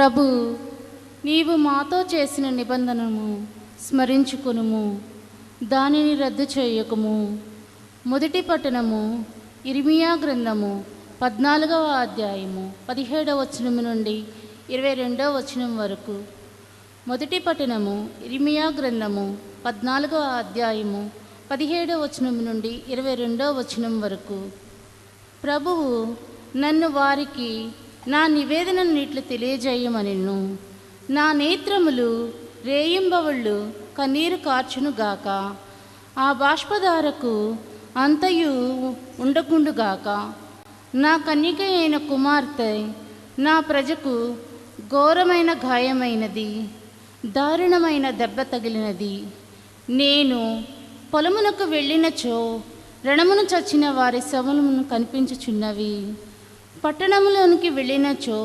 ప్రభు, నీవు మాతో చేసిన నిబంధనను స్మరించుకొనుము, దానిని రద్దు చేయకుము. మొదటి పట్టణము ఇర్మియా గ్రంథము 14వ అధ్యాయము 17వ వచనం నుండి 22వ వచనం వరకు. మొదటి పట్టణము ఇర్మియా గ్రంథము 14వ అధ్యాయము 17వ వచనం నుండి 22వ వచనం వరకు. ప్రభువు నన్ను వారికి నా నివేదనను ఇట్లు తెలియజేయమనిను. నా నేత్రములు రేయింబవళ్ళు కన్నీరు కార్చునుగాక. ఆ బాష్పధారకు అంతయు ఉండకుండుగాక. నా కన్యక అయిన కుమార్తె నా ప్రజకు ఘోరమైన గాయమైనది, దారుణమైన దెబ్బ తగిలినది. నేను పొలమునకు వెళ్ళినచో రణమును చచ్చిన వారి శవమును కనిపించుచున్నవి. పట్టణములోనికి వెళ్ళినచో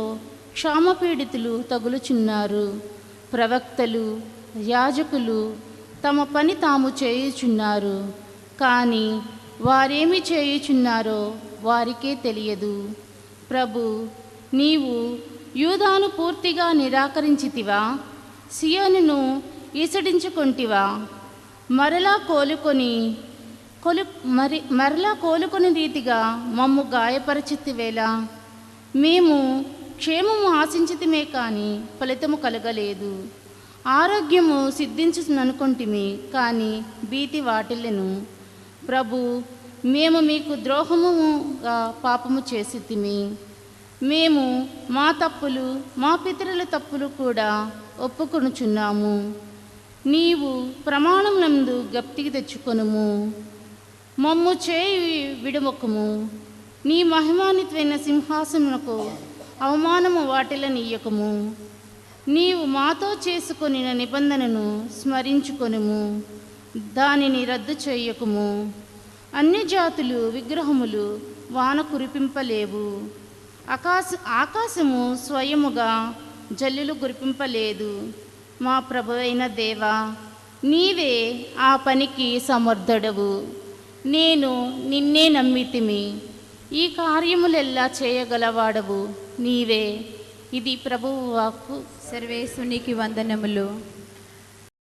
క్షామపీడితులు తగులుచున్నారు. ప్రవక్తలు, యాజకులు తమ పని తాము చేయుచున్నారు, కానీ వారేమి చేయుచున్నారో వారికే తెలియదు. ప్రభు, నీవు యూదాను పూర్తిగా నిరాకరించితివా? సియోనును ఈసడించుకొంటివా? మరలా కోలుకొని రీతిగా మమ్ము గాయపరచితివేలా? మేము క్షేమము ఆశించితిమే కానీ ఫలితము కలగలేదు. ఆరోగ్యము సిద్ధించుననుకొంటిమి కానీ భీతి వాటిల్లెను. ప్రభు, మేము మీకు ద్రోహముగా పాపము చేసితిమి. మేము మా తప్పులు, మా పితరుల తప్పులు కూడా ఒప్పుకొనుచున్నాము. నీవు ప్రమాణములందు జ్ఞప్తికి తెచ్చుకొనుము. మమ్ము చేయి విడవకుము. నీ మహిమాన్వితమైన సింహాసనమునకు అవమానము వాటిల్లనీయకుము. నీవు మాతో చేసుకొనిన నిబంధనను స్మరించుకొనుము, దానిని రద్దు చేయకుము. అన్యజాతులు విగ్రహములు వాన కురిపింపలేవు. ఆకాశము స్వయముగా జల్లులు కురిపింపలేదు. మా ప్రభువైన దేవా, నీవే ఆ పనికి సమర్థుడవు. నేను నిన్నే నమ్మితిమి. ఈ కార్యములెల్లా చేయగలవాడవు నీవే. ఇది ప్రభువు వాక్కు. సర్వేశ్వరునికి వందనములు.